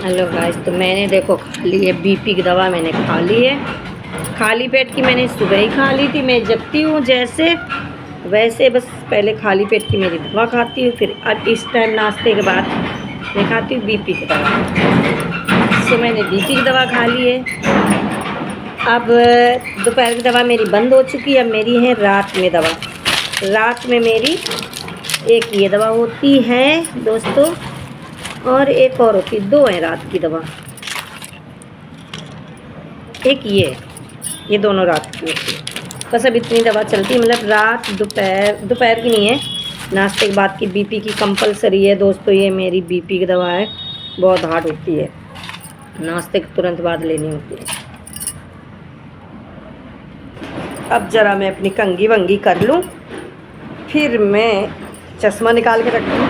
Hello guys, तो मैंने देखो खा ली है बीपी की दवा। मैंने खा ली है खाली पेट की। मैंने सुबह ही खा ली थी। मैं जगती हूँ जैसे वैसे बस पहले खाली पेट की मेरी दवा खाती हूँ, फिर अब इस टाइम नाश्ते के बाद मैं खाती हूँ बीपी की दवा। सो मैंने बीपी की दवा खा ली है। अब दोपहर की दवा मेरी बंद हो चुकी है। अब मेरी है रात में दवा। रात में मेरी एक ये दवा होती है दोस्तों, और एक और होती है। दो है रात की दवा, एक ये दोनों रात की होती है। बस अब इतनी दवा चलती है, मतलब रात दोपहर की नहीं है, नाश्ते के बाद की बीपी की कंपलसरी है दोस्तों। ये मेरी बीपी की दवा है, बहुत हार्ड होती है, नाश्ते के तुरंत बाद लेनी होती है। अब ज़रा मैं अपनी कंघी वंगी कर लूँ, फिर मैं चश्मा निकाल के रखूँ।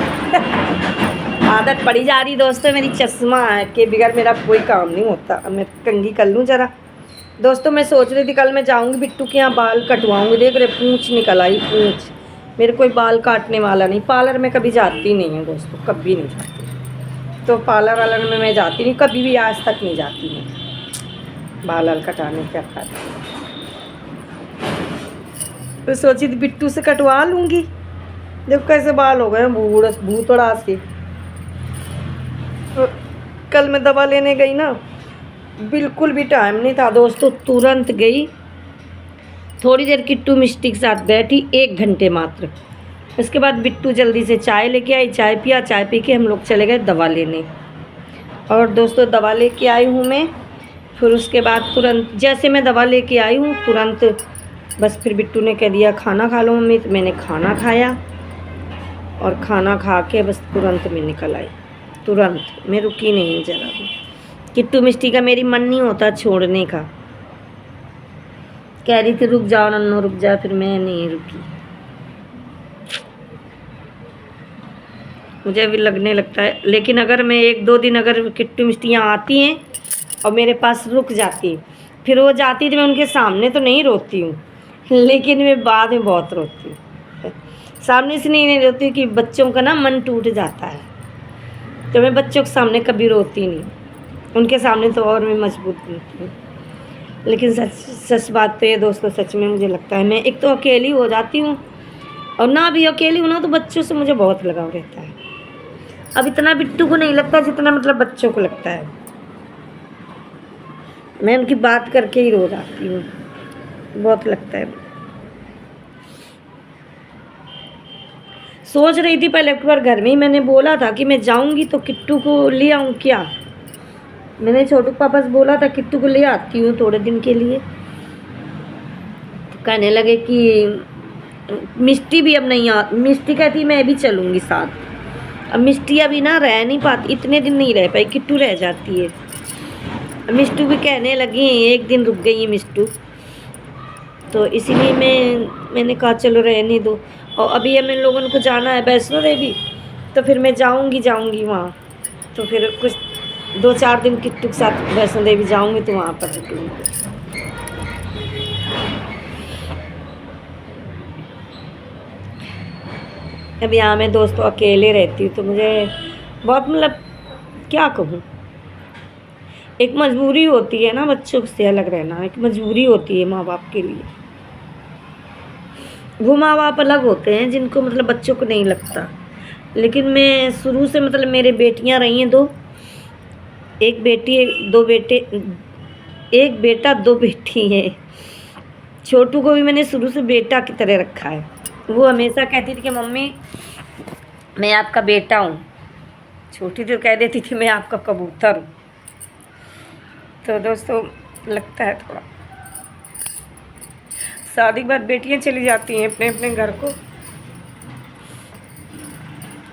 आदत पड़ी जा रही दोस्तों मेरी चश्मा के बगैर मेरा कोई काम नहीं होता। अब मैं कंघी कर लूँ ज़रा। दोस्तों मैं सोच रही थी कल मैं जाऊँगी बिट्टू के यहाँ बाल कटवाऊँगी। देख रहे पूँछ निकल आई, पूँछ। मेरे कोई बाल काटने वाला नहीं। पार्लर में कभी जाती नहीं हूँ दोस्तों, कभी नहीं जाती। तो पार्लर में मैं जाती नहीं, कभी भी आज तक नहीं जाती मैं बाल कटाने के खातिर। तो सोची थी बिट्टू से कटवा लूँगी। देखो कैसे बाल हो गए भूतड़ा से। तो कल मैं दवा लेने गई ना, बिल्कुल भी टाइम नहीं था दोस्तों, तुरंत गई। थोड़ी देर किट्टू मिस्टी के साथ बैठी, 1 घंटे मात्र। उसके बाद बिट्टू जल्दी से चाय लेके आई, चाय पिया, चाय पी के हम लोग चले गए दवा लेने। और दोस्तों दवा लेके आई हूँ मैं। फिर उसके बाद तुरंत जैसे मैं दवा लेके आई हूँ तुरंत बस फिर बिट्टू ने कह दिया खाना खा लो मम्मी। तो मैंने खाना खाया और खाना खा के बस तुरंत मैं निकल आई। तुरंत मैं रुकी नहीं ज़रा भी। किट्टू मिस्टी का मेरी मन नहीं होता छोड़ने का। कह रही थी रुक जाओ नन्नो रुक जा, फिर मैं नहीं रुकी। मुझे भी लगने लगता है, लेकिन अगर मैं 1-2 दिन अगर किट्टू मिस्टी यहाँ आती हैं और मेरे पास रुक जाती, फिर वो जाती तो मैं उनके सामने तो नहीं रोती हूँ, लेकिन मैं बाद में बहुत रोती हूँ। सामने से नहीं रोती कि बच्चों का ना मन टूट जाता है, तो मैं बच्चों के सामने कभी रोती नहीं। उनके सामने तो और मैं मजबूत बनती हूँ। लेकिन सच बात तो ये दोस्तों, सच में मुझे लगता है मैं एक तो अकेली हो जाती हूँ, और ना भी अकेली हूँ ना तो बच्चों से मुझे बहुत लगाव रहता है। अब इतना बिट्टू को नहीं लगता जितना मतलब बच्चों को लगता है। मैं उनकी बात करके ही रो जाती हूँ, बहुत लगता है। सोच रही थी पहले एक बार घर में ही मैंने बोला था कि मैं जाऊँगी तो किट्टू को ले आऊँ क्या। मैंने छोटू पापा से बोला था किट्टू को ले आती हूँ थोड़े दिन के लिए। तो कहने लगे कि मिष्टी भी अब नहीं आ। मिष्टी कहती मैं भी चलूँगी साथ। अब मिष्टी अभी ना रह नहीं पाती, इतने दिन नहीं रह पाई, किट्टू रह जाती है। मिष्टू भी कहने लगी 1 दिन रुक गई है मिष्टू, तो इसीलिए मैंने कहा चलो रहने दो। और अभी हमें लोगों को जाना है वैष्णो देवी, तो फिर मैं जाऊंगी वहाँ। तो फिर कुछ 2-4 दिन किट्टू के साथ वैष्णो देवी जाऊंगी, तो वहाँ पर रुकूंगी। अब यहाँ मैं दोस्तों अकेले रहती हूँ, तो मुझे बहुत मतलब क्या कहूँ, एक मजबूरी होती है ना बच्चों से अलग रहना। एक मजबूरी होती है माँ बाप के लिए। वो माँ बाप अलग होते हैं जिनको मतलब बच्चों को नहीं लगता। लेकिन मैं शुरू से मतलब मेरे बेटियां रही हैं 2, एक बेटी 2 बेटे, 1 बेटा 2 बेटी है। छोटू को भी मैंने शुरू से बेटा की तरह रखा है। वो हमेशा कहती थी कि मम्मी मैं आपका बेटा हूँ। छोटी तो कह देती थी मैं आपका कबूतर हूँ। तो दोस्तों लगता है थोड़ा। शादी के बाद बेटियां चली जाती हैं अपने अपने घर को,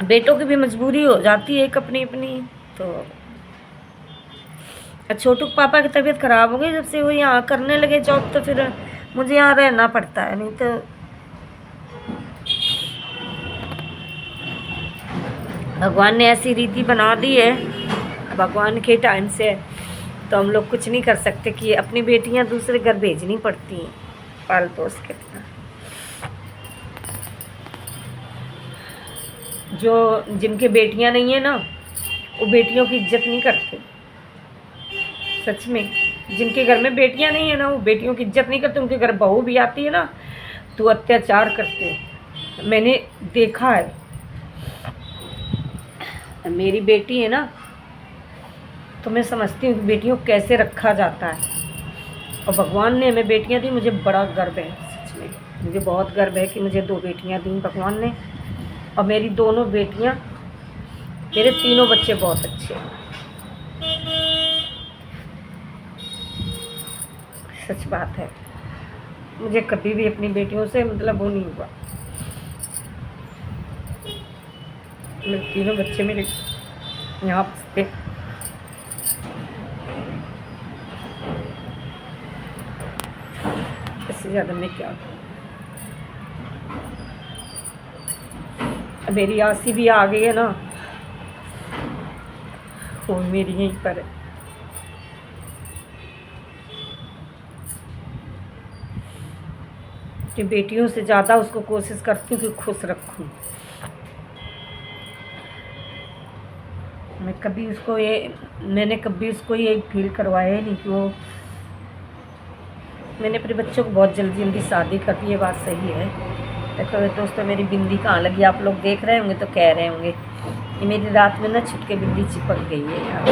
बेटों की भी मजबूरी हो जाती है एक अपनी अपनी। तो छोटू पापा की तबीयत ख़राब हो गई जब से वो यहाँ करने लगे जॉब, तो फिर मुझे यहाँ रहना पड़ता है। नहीं तो भगवान ने ऐसी रीति बना दी है, भगवान के टाइम से, तो हम लोग कुछ नहीं कर सकते कि अपनी बेटियां दूसरे घर भेजनी पड़ती हैं पाल पोस के। जो जिनके बेटियां नहीं है ना, वो बेटियों की इज्जत नहीं करते। सच में, जिनके घर में बेटियां नहीं है ना, वो बेटियों की इज्जत नहीं करते। उनके घर बहू भी आती है ना, तो अत्याचार करते। मैंने देखा है। मेरी बेटी है ना, तो मैं समझती हूँ कि बेटियों को कैसे रखा जाता है। और भगवान ने हमें बेटियां दी, मुझे बड़ा गर्व है। सच में मुझे बहुत गर्व है कि मुझे 2 बेटियां दी भगवान ने। और मेरी दोनों बेटियां, मेरे तीनों बच्चे बहुत अच्छे हैं। सच बात है, मुझे कभी भी अपनी बेटियों से मतलब वो नहीं हुआ। मेरे तीनों बच्चे मेरे यहाँ पे इससे ज़्यादा मैं क्या करूँ। मेरी आसी भी आ गई है ना, वो मेरी यहीं पर है। कि बेटियों से ज़्यादा उसको कोशिश करती हूँ कि खुश रखूँ। मैंने कभी उसको ये फील करवाया ही नहीं कि वो, मैंने अपने बच्चों को बहुत जल्दी जल्दी शादी कर दी। ये बात सही है। देखो दोस्तों, मेरी बिंदी कहाँ लगी, आप लोग देख रहे होंगे तो कह रहे होंगे ये मेरी रात में ना छुटके बिंदी चिपक गई है यार।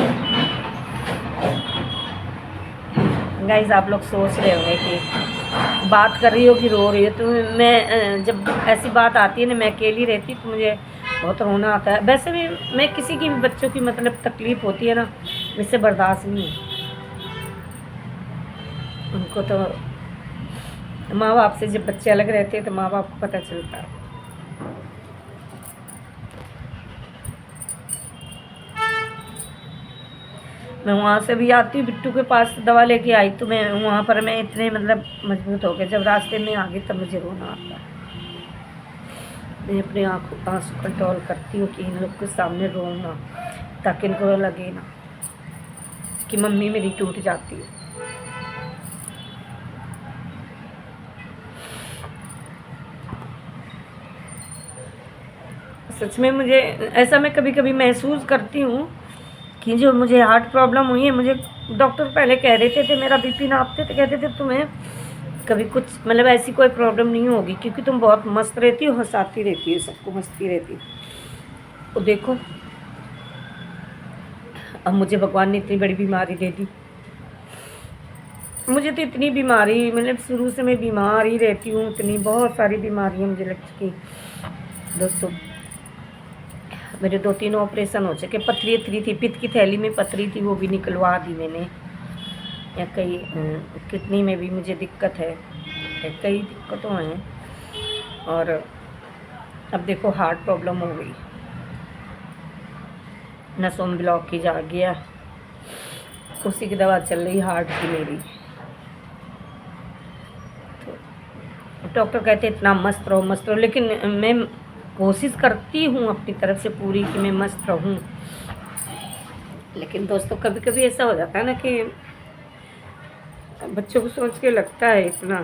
गाइस, आप लोग सोच रहे होंगे कि बात कर रही हो कि रो रही हो। तो मैं जब ऐसी बात आती है ना, मैं अकेली रहती तो मुझे बहुत रोना आता है। वैसे भी मैं किसी की भी बच्चों की मतलब तकलीफ़ होती है ना, मुझसे बर्दाश्त नहीं है। उनको तो माँ बाप से जब बच्चे अलग रहते हैं तो माँ बाप को पता चलता है। मैं वहाँ से भी आती हूँ, बिट्टू के पास दवा लेके आई तो मैं वहाँ पर मैं इतने मतलब मजबूत हो गए। जब रास्ते में आ गई तब मुझे रोना आता है। मैं अपने आंसू कंट्रोल करती हूँ कि इन लोग के सामने रो ना, ताकि इनको लगे ना कि मम्मी मेरी टूट जाती है। सच में मुझे ऐसा मैं कभी कभी महसूस करती हूँ कि जो मुझे हार्ट प्रॉब्लम हुई है, मुझे डॉक्टर पहले कह देते थे, मेरा बीपी नापते थे, कहते थे तुम्हें कभी कुछ मतलब ऐसी कोई प्रॉब्लम नहीं होगी, क्योंकि तुम बहुत मस्त रहती हो, हंसाती रहती हो, सबको हंसती रहती हो। तो देखो, अब मुझे भगवान ने इतनी बड़ी बीमारी दे दी। मुझे तो इतनी बीमारी, मतलब शुरू से मैं बीमार ही रहती हूँ, इतनी बहुत सारी बीमारियाँ मुझे लग चुकी दोस्तों। मेरे 2-3 ऑपरेशन हो चुके। पथरी थी, पित्त की थैली में पथरी थी, वो भी निकलवा दी मैंने। या कई किडनी में भी मुझे दिक्कत है, कई दिक्कतों हैं। और अब देखो हार्ट प्रॉब्लम हो गई, नसों में ब्लॉकेज आ गया, उसी की दवा चल रही हार्ट की मेरी। तो डॉक्टर कहते इतना मस्त रहो, लेकिन मैं कोशिश करती हूँ अपनी तरफ से पूरी कि मैं मस्त रहूँ। लेकिन दोस्तों, कभी कभी ऐसा हो जाता है ना कि बच्चों को सोच के लगता है इतना,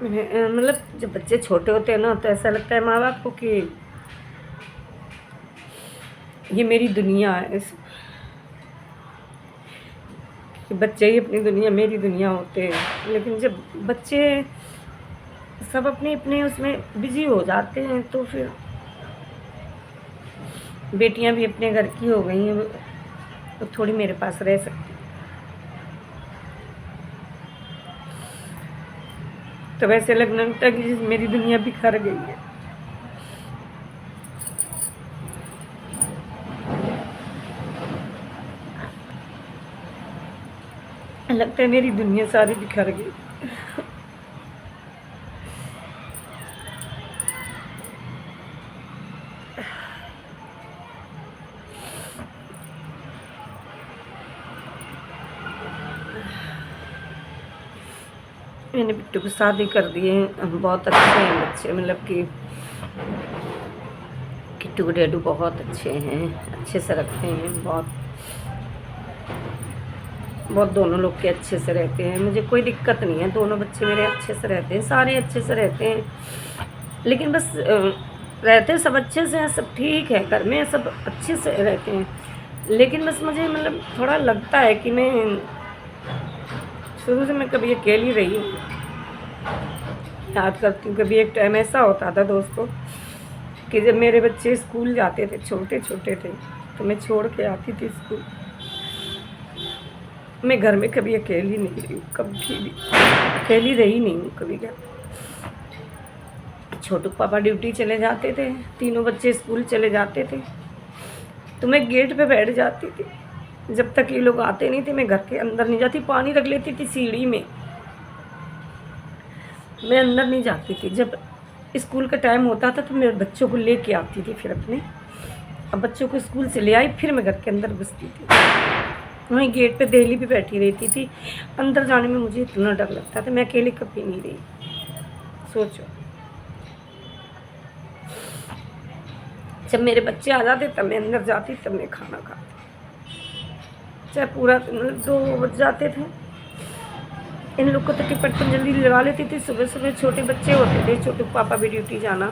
मतलब जब बच्चे छोटे होते हैं ना, तो ऐसा लगता है माँ बाप को कि ये मेरी दुनिया है, कि बच्चे ही अपनी दुनिया, मेरी दुनिया होते हैं। लेकिन जब बच्चे सब अपने अपने उसमें बिजी हो जाते हैं, तो फिर बेटियां भी अपने घर की हो गई हैं, तो थोड़ी मेरे पास रह सकती। तो वैसे लगने लगता है कि मेरी दुनिया बिखर गई है। लगता है मेरी दुनिया सारी बिखर गई। मैंने बिट्टू की शादी कर दी है, बहुत अच्छे हैं बच्चे, मतलब कि किट्टू डैडू बहुत अच्छे हैं, अच्छे से रखते हैं बहुत। बहुत दोनों लोग के अच्छे से रहते हैं, मुझे कोई दिक्कत नहीं है, दोनों बच्चे मेरे अच्छे से रहते हैं, सारे अच्छे से रहते हैं। लेकिन बस रहते सब अच्छे से हैं, सब ठीक है, घर में सब अच्छे से रहते हैं। लेकिन बस मुझे मतलब थोड़ा लगता है कि मैं शुरू से मैं कभी अकेली रही हूँ। याद करती हूँ कभी एक टाइम ऐसा होता था दोस्तों कि जब मेरे बच्चे स्कूल जाते थे, छोटे छोटे थे, तो मैं छोड़ के आती थी स्कूल। मैं घर में कभी अकेली नहीं रही हूँ, कभी भी अकेली रही नहीं हूँ कभी। क्या छोटू पापा ड्यूटी चले जाते थे, तीनों बच्चे स्कूल चले जाते थे, तो मैं गेट पे बैठ जाती थी। जब तक ये लोग आते नहीं थे मैं घर के अंदर नहीं जाती, पानी रख लेती थी सीढ़ी में, मैं अंदर नहीं जाती थी। जब स्कूल का टाइम होता था तो मैं बच्चों को लेके आती थी फिर अपने, अब बच्चों को स्कूल से ले आई, फिर मैं घर के अंदर घुसती थी, वहीं गेट पे देहली पे बैठी रहती थी। अंदर जाने में मुझे इतना डर लगता था, मैं अकेली कभी नहीं रही। सोचो, जब मेरे बच्चे आ जाते तब मैं अंदर जाती, तब मैं खाना खाती, चाहे पूरा 2 बज जाते थे। इन लोग को तो टिकट पर जल्दी लगा लेती थी, सुबह सुबह छोटे बच्चे होते थे, छोटे पापा भी ड्यूटी जाना,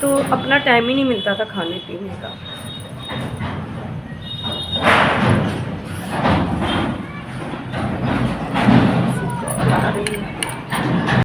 तो अपना टाइम ही नहीं मिलता था खाने पीने का।